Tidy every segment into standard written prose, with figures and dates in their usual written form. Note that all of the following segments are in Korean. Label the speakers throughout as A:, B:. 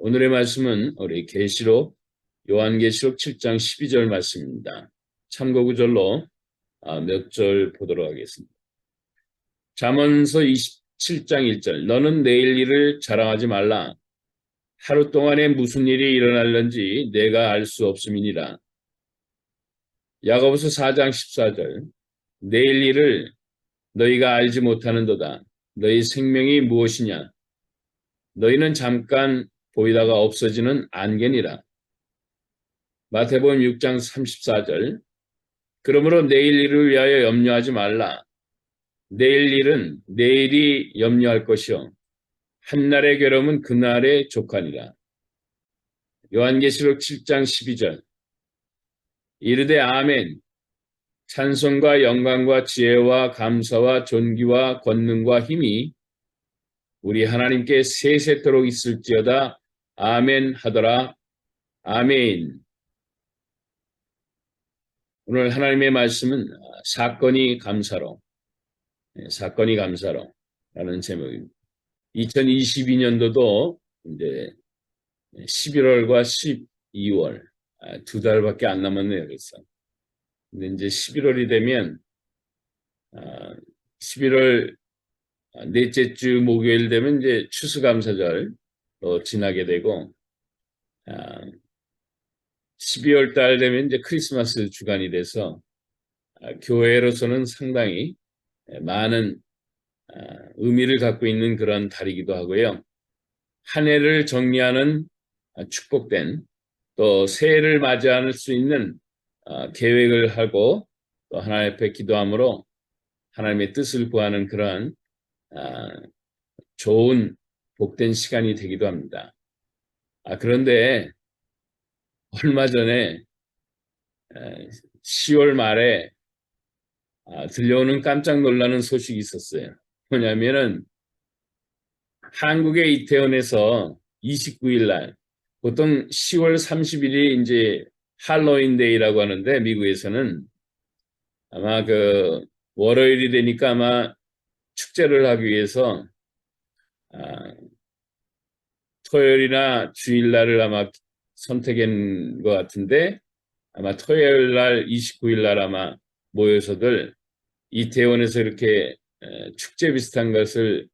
A: 오늘의 말씀은 우리 계시록 요한계시록 7장 12절 말씀입니다. 참고 구절로 몇 절 보도록 하겠습니다. 잠언서 27장 1절 너는 내일 일을 자랑하지 말라. 하루 동안에 무슨 일이 일어날는지 내가 알 수 없음이니라. 야고보서 4장 14절 내일 일을 너희가 알지 못하는도다. 너희 생명이 무엇이냐? 너희는 잠깐 보이다가 없어지는 안개니라. 마태복음 6장 34절 그러므로 내일 일을 위하여 염려하지 말라. 내일 일은 내일이 염려할 것이요 한날의 괴로움은 그날의 족하니라. 요한계시록 7장 12절 이르되 아멘. 찬송과 영광과 지혜와 감사와 존귀와 권능과 힘이 우리 하나님께 세세토록 있을지어다. 아멘 하더라. 아멘. 오늘 하나님의 말씀은 사건이 감사로 라는 제목입니다. 2022년도도 이제 11월과 12월 두 달밖에 안 남았네요. 그래서 근데 이제 11월이 되면 11월 넷째 주 목요일 되면 이제 추수감사절로 지나게 되고 12월 달 되면 이제 크리스마스 주간이 돼서 교회로서는 상당히 많은 의미를 갖고 있는 그런 달이기도 하고요. 한 해를 정리하는 축복된 또 새해를 맞이할 수 있는 계획을 하고 또 하나님 앞에 기도함으로 하나님의 뜻을 구하는 그런 좋은 복된 시간이 되기도 합니다. 그런데 얼마 전에 10월 말에 들려오는 깜짝 놀라는 소식이 있었어요. 뭐냐면은 한국의 이태원에서 29일 날 보통 10월 30일이 이제 할로윈 데이라고 하는데 미국에서는 아마 그 월요일이 되니까 아마 축제를 하기 위해서 토요일이나 주일날을 아마 선택한 것 같은데 아마 토요일날 29일날 아마 모여서들 이태원에서 이렇게 축제 비슷한 것을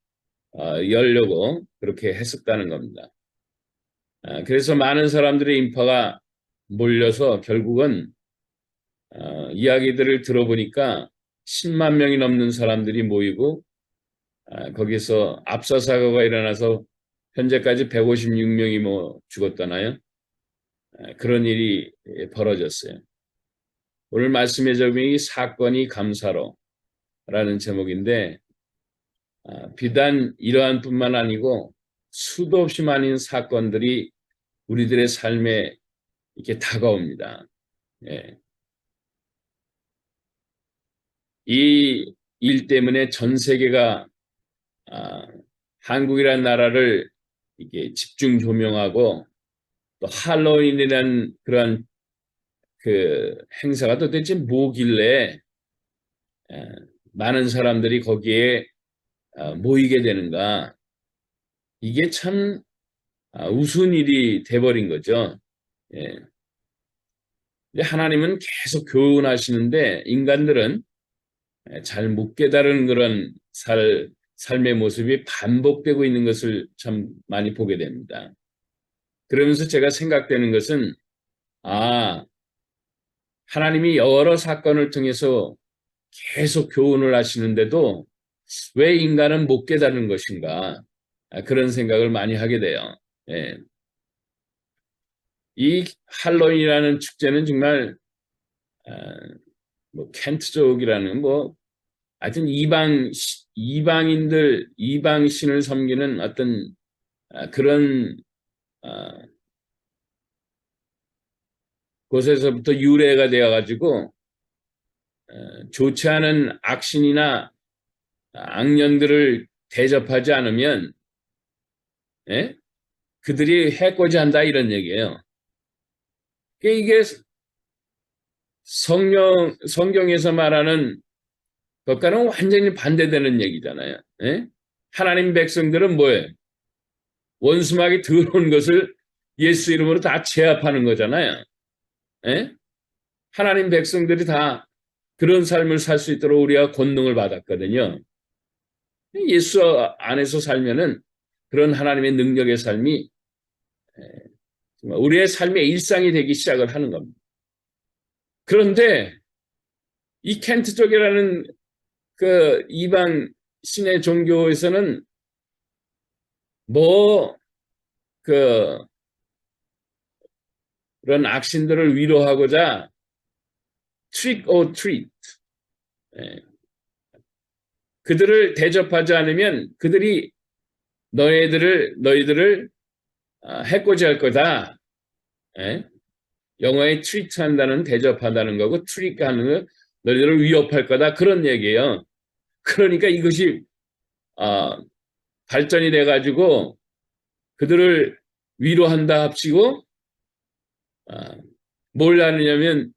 A: 열려고 그렇게 했었다는 겁니다. 그래서 많은 사람들의 인파가 몰려서 결국은 이야기들을 들어보니까 10만 명이 넘는 사람들이 모이고 거기서 압사 사고가 일어나서 현재까지 156명이 뭐 죽었잖아요. 그런 일이 벌어졌어요. 오늘 말씀의 제목이 사건이 감사로 라는 제목인데 비단 이러한 뿐만 아니고 수도 없이 많은 사건들이 우리들의 삶에 이렇게 다가옵니다. 예. 이 일 때문에 전 세계가 한국이라는 나라를 이렇게 집중 조명하고 또 할로윈이라는 그런 그 행사가 도대체 뭐길래 많은 사람들이 거기에 모이게 되는가. 이게 참 우스운 일이 돼버린 거죠. 예. 하나님은 계속 교훈하시는데 인간들은 잘 못 깨달은 그런 삶의 모습이 반복되고 있는 것을 참 많이 보게 됩니다. 그러면서 제가 생각되는 것은 하나님이 여러 사건을 통해서 계속 교훈을 하시는데도 왜 인간은 못 깨달은 것인가 그런 생각을 많이 하게 돼요. 예. 이 할로윈이라는 축제는 정말 뭐 켄트족이라는 하여튼 이방신을 섬기는 어떤 그런 곳에서부터 유래가 되어가지고 좋지 않은 악신이나 악년들을 대접하지 않으면 그들이 해코지한다 이런 얘기예요. 이게 성경에서 말하는 것과는 완전히 반대되는 얘기잖아요. 하나님 백성들은 뭐예요? 원수막이 더러운 것을 예수 이름으로 다 제압하는 거잖아요. 예? 하나님 백성들이 다 그런 삶을 살 수 있도록 우리가 권능을 받았거든요. 예수 안에서 살면은 그런 하나님의 능력의 삶이 우리의 삶의 일상이 되기 시작을 하는 겁니다. 그런데 이 켄트 쪽이라는 그 이방 신의 종교에서는 뭐 그 그런 악신들을 위로하고자 trick or treat, 그들을 대접하지 않으면 그들이 너희들을 해코지할 거다. 영어에 treat 한다는 대접한다는 거고 trick 하는 거 너희들을 위협할 거다, 그런 얘기예요. 그러니까 이것이 발전이 돼가지고 그들을 위로한다 합치고 뭘 하느냐면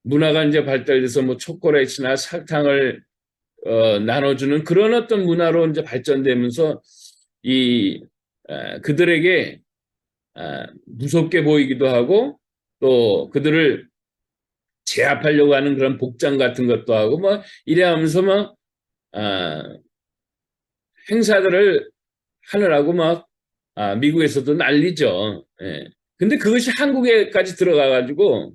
A: 문화가 이제 발달돼서 뭐 초콜릿이나 사탕을 나눠주는 그런 어떤 문화로 이제 발전되면서 그들에게 무섭게 보이기도 하고 또 그들을 제압하려고 하는 그런 복장 같은 것도 하고 뭐 이래 하면서 뭐 행사들을 하느라고 막 미국에서도 난리죠. 근데 그것이 한국에까지 들어가가지고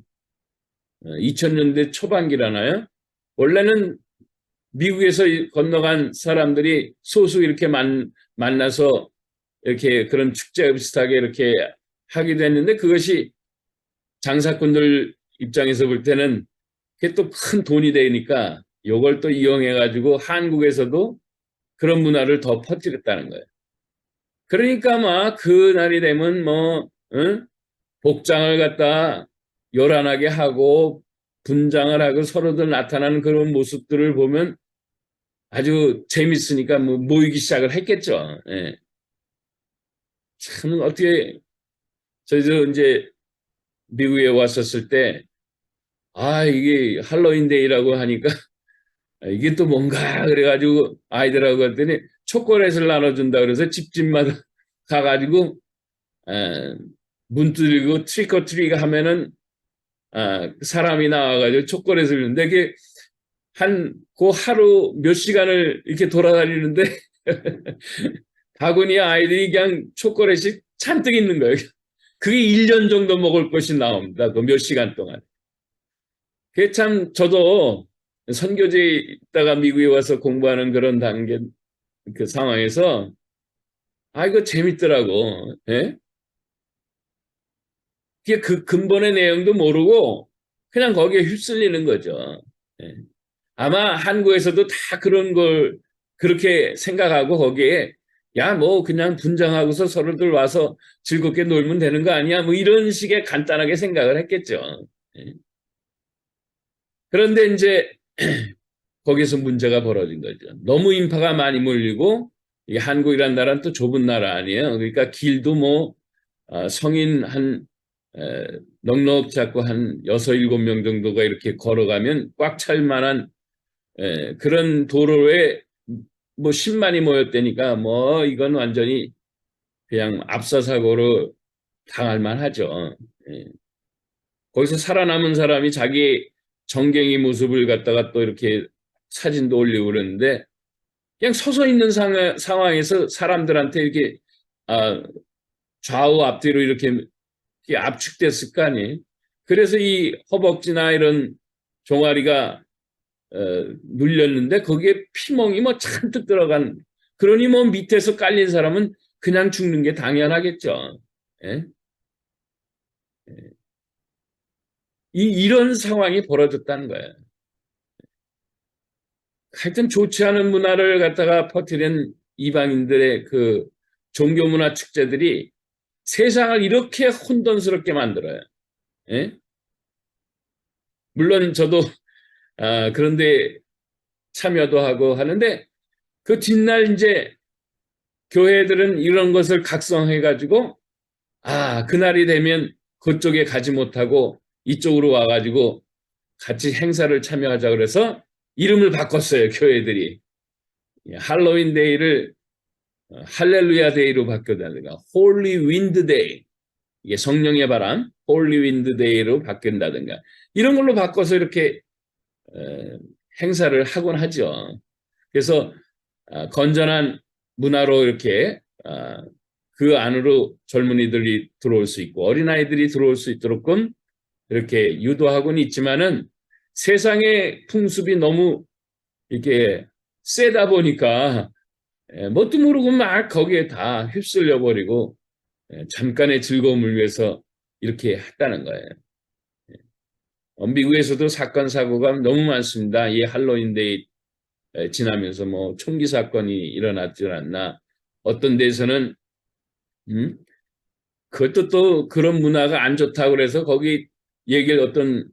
A: 2000년대 초반기라나요? 원래는 미국에서 건너간 사람들이 소수 이렇게 만나서 이렇게 그런 축제 비슷하게 이렇게 하기도 했는데 그것이 장사꾼들 입장에서 볼 때는 그게 또 큰 돈이 되니까 이걸 또 이용해가지고 한국에서도 그런 문화를 더 퍼뜨렸다는 거예요. 그러니까 막 그날이 되면 뭐 복장을 갖다 요란하게 하고 분장을 하고 서로들 나타나는 그런 모습들을 보면 아주 재밌으니까 뭐 모이기 시작을 했겠죠. 예. 참 어떻게 저희도 이제 미국에 왔었을 때 이게 할로윈데이라고 하니까 이게 또 뭔가 그래가지고 아이들하고 갔더니 초콜릿을 나눠준다 그래서 집집마다 가가지고 문 두드리고 트릭 오 트릭 하면은 사람이 나와가지고 초콜릿을 주는데 그게 그 하루 몇 시간을 이렇게 돌아다니는데 바구니에 아이들이 그냥 초콜릿이 잔뜩 있는 거예요. 그게 1년 정도 먹을 것이 나옵니다. 그 몇 시간 동안. 그게 참 저도 선교지에 있다가 미국에 와서 공부하는 그런 단계 그 상황에서 이거 재밌더라고. 예? 그게 그 근본의 내용도 모르고 그냥 거기에 휩쓸리는 거죠. 예. 아마 한국에서도 다 그런 걸 그렇게 생각하고 거기에 뭐 그냥 분장하고서 서로들 와서 즐겁게 놀면 되는 거 아니야? 뭐 이런 식의 간단하게 생각을 했겠죠. 예. 그런데 이제 거기서 문제가 벌어진 거죠. 너무 인파가 많이 몰리고 이 한국이란 나라는 또 좁은 나라 아니에요. 그러니까 길도 뭐 성인 한 넉넉 잡고 한 6, 7명 정도가 이렇게 걸어가면 꽉 찰 만한 그런 도로에 뭐 10만이 모였다니까 뭐 이건 완전히 그냥 압사사고로 당할 만하죠. 거기서 살아남은 사람이 자기 정갱이 모습을 갖다가 또 이렇게 사진도 올리고 그러는데 그냥 서서 있는 상황에서 사람들한테 이렇게 좌우 앞뒤로 이렇게 압축됐을 거 아니에요. 그래서 이 허벅지나 이런 종아리가 눌렸는데 거기에 피멍이 뭐 잔뜩 들어간, 그러니 뭐 밑에서 깔린 사람은 그냥 죽는 게 당연하겠죠. 예? 이런 상황이 벌어졌다는 거예요. 하여튼 좋지 않은 문화를 갖다가 퍼뜨린 이방인들의 그 종교 문화 축제들이 세상을 이렇게 혼돈스럽게 만들어요. 예? 물론 저도 그런데 참여도 하고 하는데 그 뒷날 이제 교회들은 이런 것을 각성해가지고 그날이 되면 그쪽에 가지 못하고 이쪽으로 와가지고 같이 행사를 참여하자 그래서 이름을 바꿨어요. 교회들이 할로윈 데이를 할렐루야 데이로 바뀐다든가, 홀리 윈드 데이, 이게 성령의 바람, 홀리 윈드 데이로 바뀐다든가, 이런 걸로 바꿔서 이렇게 행사를 하곤 하죠. 그래서 건전한 문화로 이렇게 그 안으로 젊은이들이 들어올 수 있고 어린아이들이 들어올 수 있도록끔 이렇게 유도하고는 있지만은 세상의 풍습이 너무 이렇게 세다 보니까 뭣도 모르고 막 거기에 다 휩쓸려 버리고 잠깐의 즐거움을 위해서 이렇게 했다는 거예요. 미국에서도 사건 사고가 너무 많습니다. 이 할로윈데이 지나면서 뭐 총기 사건이 일어났지 않나. 어떤 데서는 그것도 또 그런 문화가 안 좋다고 그래서 거기 얘기를 어떤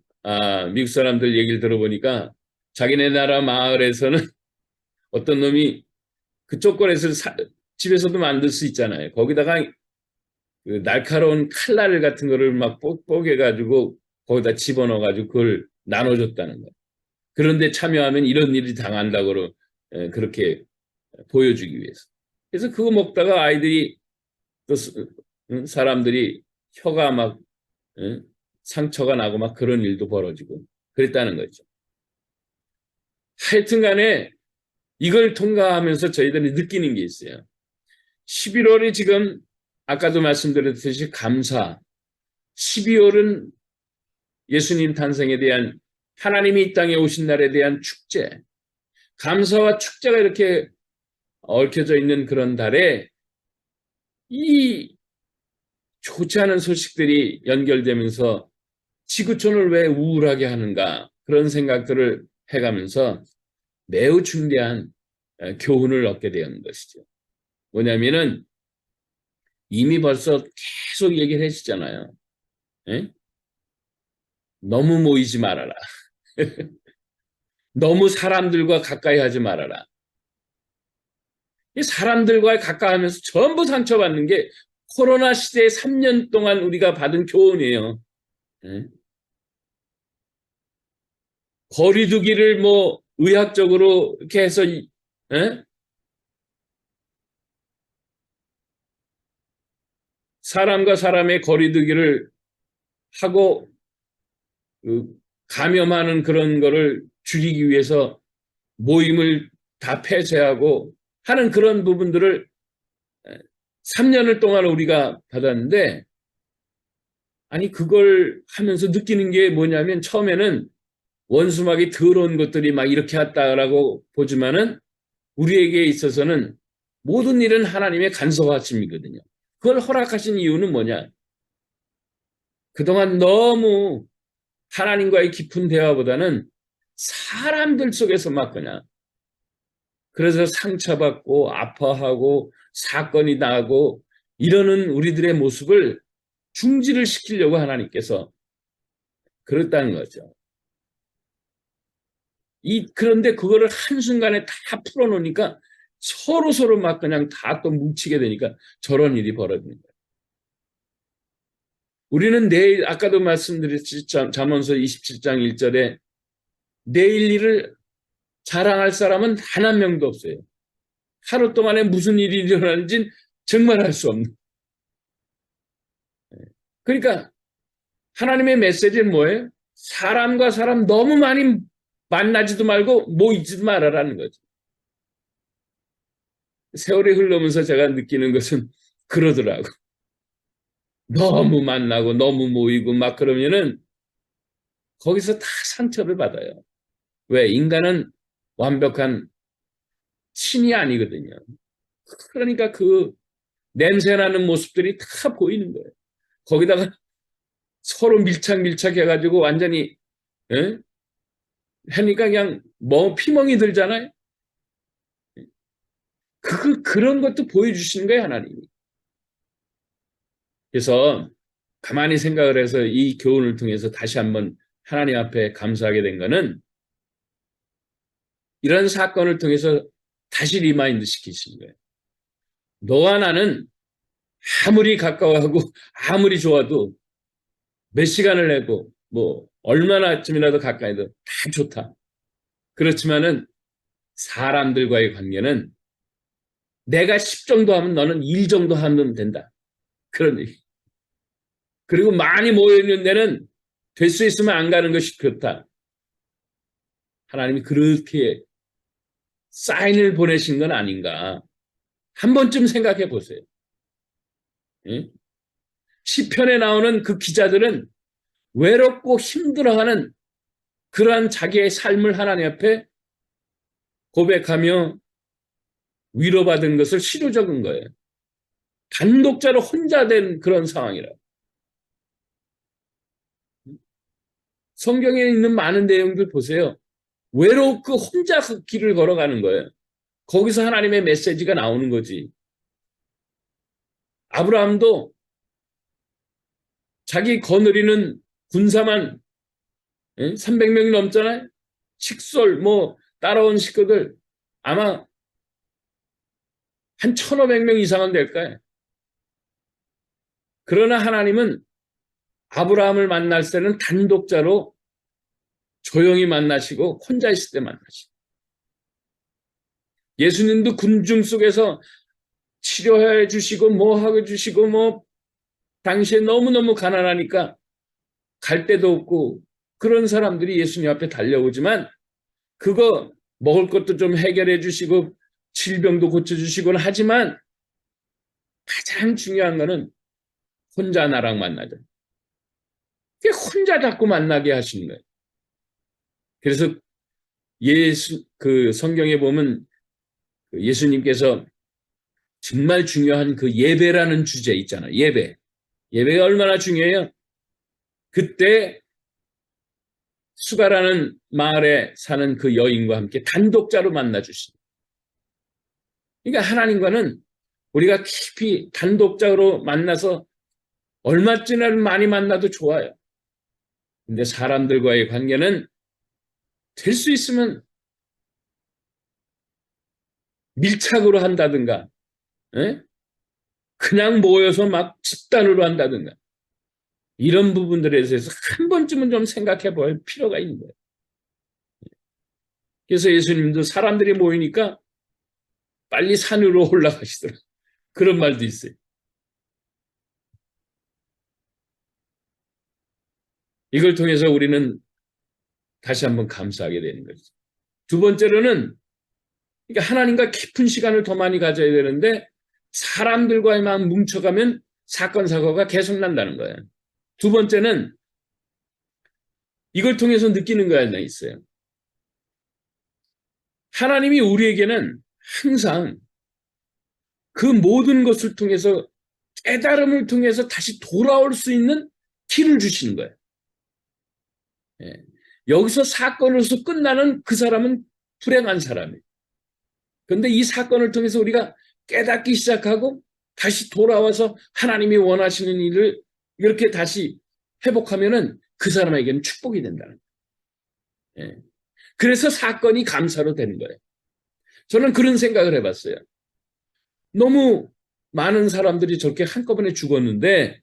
A: 미국 사람들 얘기를 들어보니까 자기네 나라 마을에서는 어떤 놈이 그쪽 거에서 집에서도 만들 수 있잖아요. 거기다가 그 날카로운 칼날 같은 거를 막 뽀개가지고 거기다 집어넣어가지고 그걸 나눠줬다는 거예요. 그런데 참여하면 이런 일이 당한다고 그렇게 보여주기 위해서. 그래서 그거 먹다가 아이들이 또 사람들이 혀가 막 상처가 나고 막 그런 일도 벌어지고 그랬다는 거죠. 하여튼 간에 이걸 통과하면서 저희들이 느끼는 게 있어요. 11월이 지금 아까도 말씀드렸듯이 감사, 12월은 예수님 탄생에 대한 하나님이 이 땅에 오신 날에 대한 축제, 감사와 축제가 이렇게 얽혀져 있는 그런 달에 이 좋지 않은 소식들이 연결되면서 지구촌을 왜 우울하게 하는가 그런 생각들을 해가면서 매우 중대한 교훈을 얻게 되는 것이죠. 뭐냐면은 이미 벌써 계속 얘기를 하시잖아요. 에? 너무 모이지 말아라. 너무 사람들과 가까이 하지 말아라. 이 사람들과 가까이 하면서 전부 상처받는 게 코로나 시대에 3년 동안 우리가 받은 교훈이에요. 에? 거리두기를 뭐 의학적으로 이렇게 해서 사람과 사람의 거리두기를 하고 그 감염하는 그런 거를 줄이기 위해서 모임을 다 폐쇄하고 하는 그런 부분들을 3년을 동안 우리가 받았는데 아니 그걸 하면서 느끼는 게 뭐냐면 처음에는 원수막이 더러운 것들이 막 이렇게 했다라고 보지만은 우리에게 있어서는 모든 일은 하나님의 간섭하심이거든요. 그걸 허락하신 이유는 뭐냐? 그동안 너무 하나님과의 깊은 대화보다는 사람들 속에서 막 그냥 그래서 상처받고 아파하고 사건이 나고 이러는 우리들의 모습을 중지를 시키려고 하나님께서 그랬다는 거죠. 그런데 그거를 한순간에 다 풀어놓으니까 서로 막 그냥 다 또 뭉치게 되니까 저런 일이 벌어지는 거예요. 우리는 내일 아까도 말씀드렸지 잠언서 27장 1절에 내일 일을 자랑할 사람은 단 한 명도 없어요. 하루 동안에 무슨 일이 일어나는지는 정말 알 수 없는. 그러니까 하나님의 메시지는 뭐예요? 사람과 사람 너무 많이 만나지도 말고 모이지도 말아라는 거죠. 세월이 흘러면서 제가 느끼는 것은 그러더라고. 너무 만나고 너무 모이고 막 그러면은 거기서 다 상처를 받아요. 왜? 인간은 완벽한 신이 아니거든요. 그러니까 그 냄새나는 모습들이 다 보이는 거예요. 거기다가 서로 밀착 해가지고 완전히 에? 하니까 그냥 뭐 피멍이 들잖아요. 그런 것도 보여주시는 거예요, 하나님이. 그래서 가만히 생각을 해서 이 교훈을 통해서 다시 한번 하나님 앞에 감사하게 된 거는 이런 사건을 통해서 다시 리마인드 시키시는 거예요. 너와 나는 아무리 가까워하고 아무리 좋아도 몇 시간을 내고 뭐 얼마나쯤이라도 가까이도 다 좋다. 그렇지만은 사람들과의 관계는 내가 10 정도 하면 너는 1 정도 하면 된다. 그런 얘기. 그리고 많이 모여있는 데는 될 수 있으면 안 가는 것이 그렇다. 하나님이 그렇게 사인을 보내신 건 아닌가. 한 번쯤 생각해 보세요. 예? 시편에 나오는 그 기자들은 외롭고 힘들어하는 그러한 자기의 삶을 하나님 앞에 고백하며 위로받은 것을 시로 적은 거예요. 단독자로 혼자 된 그런 상황이라. 성경에 있는 많은 내용들 보세요. 외롭고 혼자 그 길을 걸어가는 거예요. 거기서 하나님의 메시지가 나오는 거지. 아브라함도 자기 거느리는 군사만 300명이 넘잖아요. 식솔 따라온 식구들 아마 한 1,500명 이상은 될 거예요. 그러나 하나님은 아브라함을 만날 때는 단독자로 조용히 만나시고 혼자 있을 때 만나시고, 예수님도 군중 속에서 치료해 주시고 하고 주시고 당시에 너무너무 가난하니까 갈 데도 없고 그런 사람들이 예수님 앞에 달려오지만 그거 먹을 것도 좀 해결해 주시고 질병도 고쳐주시곤 하지만 가장 중요한 거는 혼자 나랑 만나자. 혼자 자꾸 만나게 하시는 거예요. 그래서 그 성경에 보면 예수님께서 정말 중요한 그 예배라는 주제 있잖아요. 예배가 얼마나 중요해요. 그때 수가라는 마을에 사는 그 여인과 함께 단독자로 만나 주신. 그러니까 하나님과는 우리가 깊이 단독자로 만나서 얼마쯤 많이 만나도 좋아요. 근데 사람들과의 관계는 될 수 있으면 밀착으로 한다든가, 그냥 모여서 막 집단으로 한다든가, 이런 부분들에 대해서 한 번쯤은 좀 생각해 볼 필요가 있는 거예요. 그래서 예수님도 사람들이 모이니까 빨리 산으로 올라가시더라고요. 그런 말도 있어요. 이걸 통해서 우리는 다시 한번 감사하게 되는 거죠. 두 번째로는, 그러니까 하나님과 깊은 시간을 더 많이 가져야 되는데 사람들과만 뭉쳐가면 사건 사고가 계속 난다는 거예요. 두 번째는 이걸 통해서 느끼는 거 하나 있어요. 하나님이 우리에게는 항상 그 모든 것을 통해서 깨달음을 통해서 다시 돌아올 수 있는 길을 주시는 거예요. 여기서 사건으로서 끝나는 그 사람은 불행한 사람이에요. 그런데 이 사건을 통해서 우리가 깨닫기 시작하고 다시 돌아와서 하나님이 원하시는 일을 이렇게 다시 회복하면은 그 사람에게는 축복이 된다는 거예요. 그래서 사건이 감사로 되는 거예요. 저는 그런 생각을 해봤어요. 너무 많은 사람들이 저렇게 한꺼번에 죽었는데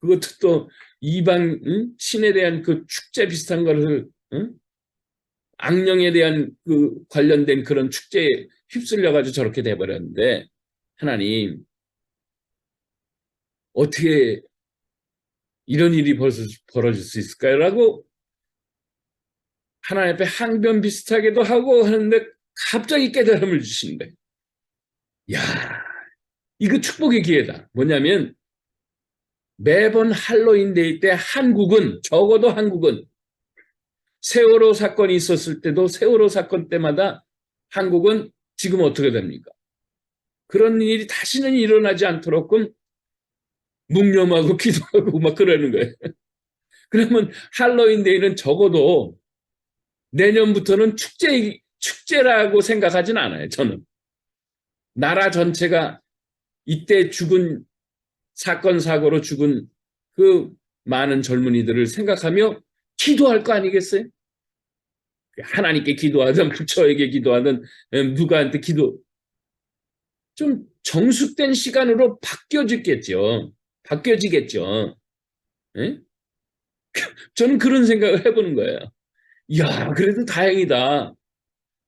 A: 그것도 또 이방 신에 대한 그 축제 비슷한 것을 악령에 대한 그 관련된 그런 축제에 휩쓸려가지고 저렇게 돼버렸는데 하나님 어떻게 이런 일이 벌어질 수 있을까요? 라고 하나님 앞에 항변 비슷하게도 하고 하는데 갑자기 깨달음을 주시는 거예요. 야, 이거 축복의 기회다. 뭐냐면 매번 할로윈데이 때 적어도 한국은 세월호 사건이 있었을 때도 세월호 사건 때마다 한국은 지금 어떻게 됩니까? 그런 일이 다시는 일어나지 않도록 묵념하고 기도하고 막 그러는 거예요. 그러면 할로윈데이는 적어도 내년부터는 축제라고 생각하진 않아요. 저는. 나라 전체가 이때 죽은 사건 사고로 죽은 그 많은 젊은이들을 생각하며 기도할 거 아니겠어요? 하나님께 기도하든 부처에게 기도하든 누구한테 좀 정숙된 시간으로 바뀌어지겠죠. 예? 저는 그런 생각을 해보는 거예요. 이야, 그래도 다행이다.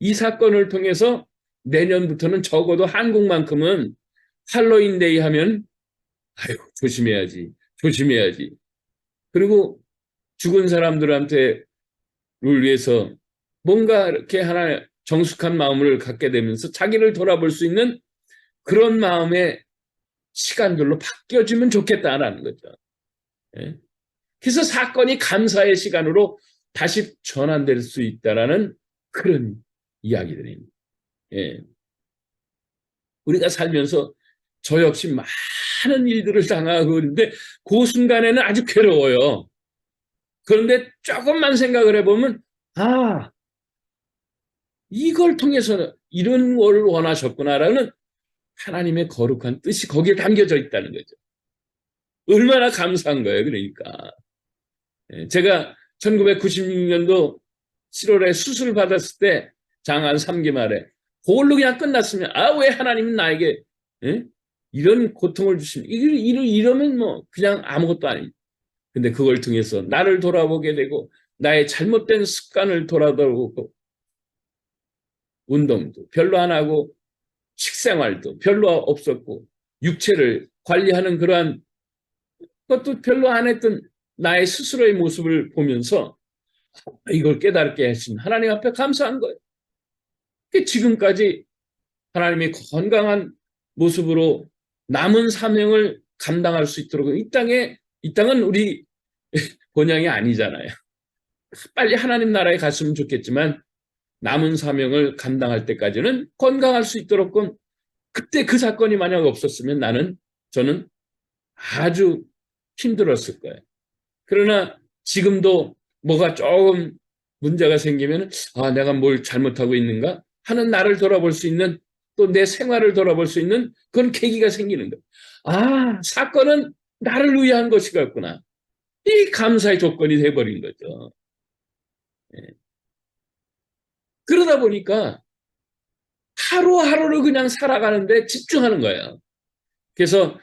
A: 이 사건을 통해서 내년부터는 적어도 한국만큼은 할로윈데이 하면 아유 조심해야지, 조심해야지. 그리고 죽은 사람들한테를 위해서 뭔가 이렇게 하나 정숙한 마음을 갖게 되면서 자기를 돌아볼 수 있는 그런 마음의 시간들로 바뀌어지면 좋겠다라는 거죠. 예? 그래서 사건이 감사의 시간으로 다시 전환될 수 있다라는 그런 이야기들입니다. 예. 우리가 살면서 저 역시 많은 일들을 당하고 있는데 그 순간에는 아주 괴로워요. 그런데 조금만 생각을 해보면 아, 이걸 통해서 이런 걸 원하셨구나라는 하나님의 거룩한 뜻이 거기에 담겨져 있다는 거죠. 얼마나 감사한 거예요. 그러니까. 제가 1996년도 7월에 수술을 받았을 때 장안 3기 말에 그걸로 그냥 끝났으면 왜 하나님은 나에게 이런 고통을 주시면 이러면 뭐 그냥 아무것도 아닙니다. 근데 그걸 통해서 나를 돌아보게 되고 나의 잘못된 습관을 돌아보고 운동도 별로 안 하고 식생활도 별로 없었고 육체를 관리하는 그러한 것도 별로 안 했던 나의 스스로의 모습을 보면서 이걸 깨닫게 하신 하나님 앞에 감사한 거예요. 지금까지 하나님의 건강한 모습으로 남은 사명을 감당할 수 있도록 이 땅은 우리 본향이 아니잖아요. 빨리 하나님 나라에 갔으면 좋겠지만 남은 사명을 감당할 때까지는 건강할 수 있도록 그때 그 사건이 만약 없었으면 저는 아주 힘들었을 거예요. 그러나 지금도 뭐가 조금 문제가 생기면 내가 뭘 잘못하고 있는가 하는 나를 돌아볼 수 있는 또 내 생활을 돌아볼 수 있는 그런 계기가 생기는 거예요. 사건은 나를 위한 것이었구나. 이 감사의 조건이 돼버린 거죠. 그러다 보니까 하루하루를 그냥 살아가는데 집중하는 거예요. 그래서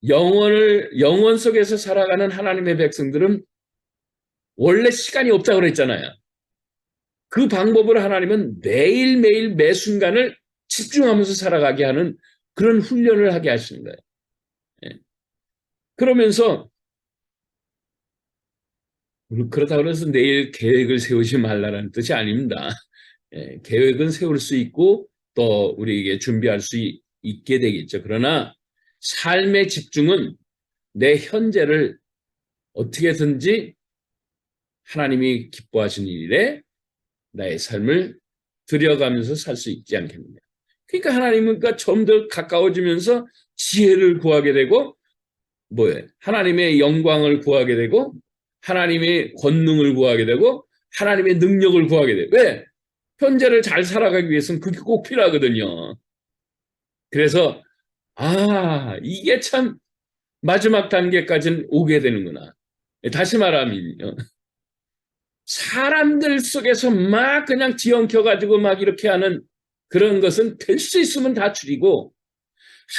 A: 영원 속에서 살아가는 하나님의 백성들은 원래 시간이 없다고 그랬잖아요. 그 방법을 하나님은 매일매일 매 순간을 집중하면서 살아가게 하는 그런 훈련을 하게 하시는 거예요. 그러면서 그렇다고 해서 내일 계획을 세우지 말라는 뜻이 아닙니다. 계획은 세울 수 있고 또 우리에게 준비할 수 있게 되겠죠. 그러나 삶의 집중은 내 현재를 어떻게든지 하나님이 기뻐하시는 일에 나의 삶을 들여가면서 살 수 있지 않겠느냐. 그러니까 하나님과 좀 더 가까워지면서 지혜를 구하게 되고 하나님의 영광을 구하게 되고 하나님의 권능을 구하게 되고 하나님의 능력을 구하게 돼요. 왜? 현재를 잘 살아가기 위해서는 그게 꼭 필요하거든요. 그래서 이게 참 마지막 단계까지는 오게 되는구나. 다시 말하면요. 사람들 속에서 막 그냥 뒤엉켜가지고 막 이렇게 하는 그런 것은 될 수 있으면 다 줄이고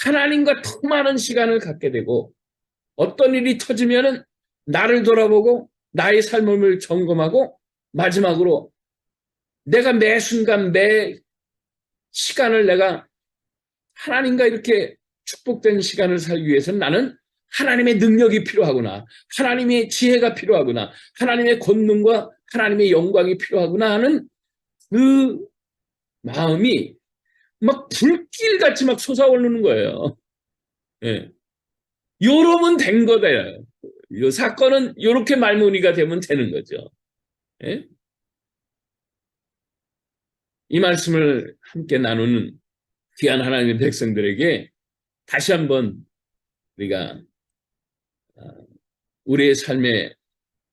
A: 하나님과 더 많은 시간을 갖게 되고 어떤 일이 터지면은 나를 돌아보고 나의 삶을 점검하고 마지막으로 내가 매 순간 매 시간을 내가 하나님과 이렇게 축복된 시간을 살기 위해서는 나는 하나님의 능력이 필요하구나. 하나님의 지혜가 필요하구나. 하나님의 권능과 하나님의 영광이 필요하구나 하는 그 마음이 막 불길같이 막 솟아오르는 거예요. 예. 요러면 된 거다. 이 사건은 이렇게 말문이가 되면 되는 거죠. 예? 이 말씀을 함께 나누는 귀한 하나님의 백성들에게 다시 한번 우리가 우리의 삶의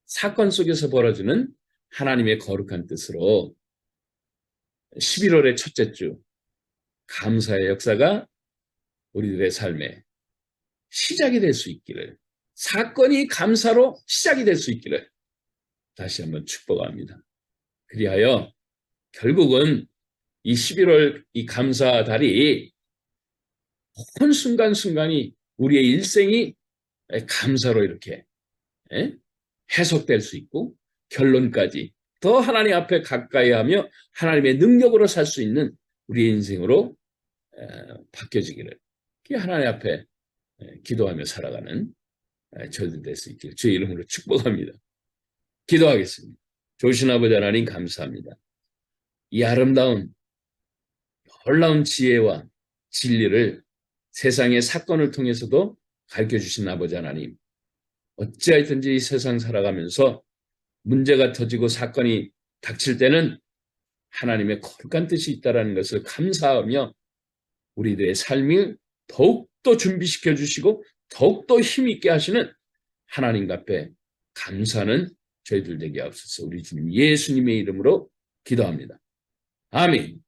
A: 사건 속에서 벌어지는 하나님의 거룩한 뜻으로 11월의 첫째 주 감사의 역사가 우리들의 삶에 시작이 될 수 있기를, 사건이 감사로 시작이 될 수 있기를 다시 한번 축복합니다. 그리하여 결국은 이 11월 이 감사 달이 온 순간순간이 우리의 일생이 감사로 이렇게 해석될 수 있고 결론까지 더 하나님 앞에 가까이 하며 하나님의 능력으로 살 수 있는 우리의 인생으로 바뀌어지기를 하나님 앞에 기도하며 살아가는 저희들 될 수 있기를 주의 이름으로 축복합니다. 기도하겠습니다. 좋으신 아버지 하나님 감사합니다. 이 아름다운 놀라운 지혜와 진리를 세상의 사건을 통해서도 가르쳐주신 아버지 하나님, 어찌하든지 이 세상 살아가면서 문제가 터지고 사건이 닥칠 때는 하나님의 거룩한 뜻이 있다는 것을 감사하며 우리들의 삶을 더욱더 준비시켜 주시고 더욱더 힘있게 하시는 하나님 앞에 감사하는 저희들 되게 하옵소서. 우리 주님 예수님의 이름으로 기도합니다. 아멘.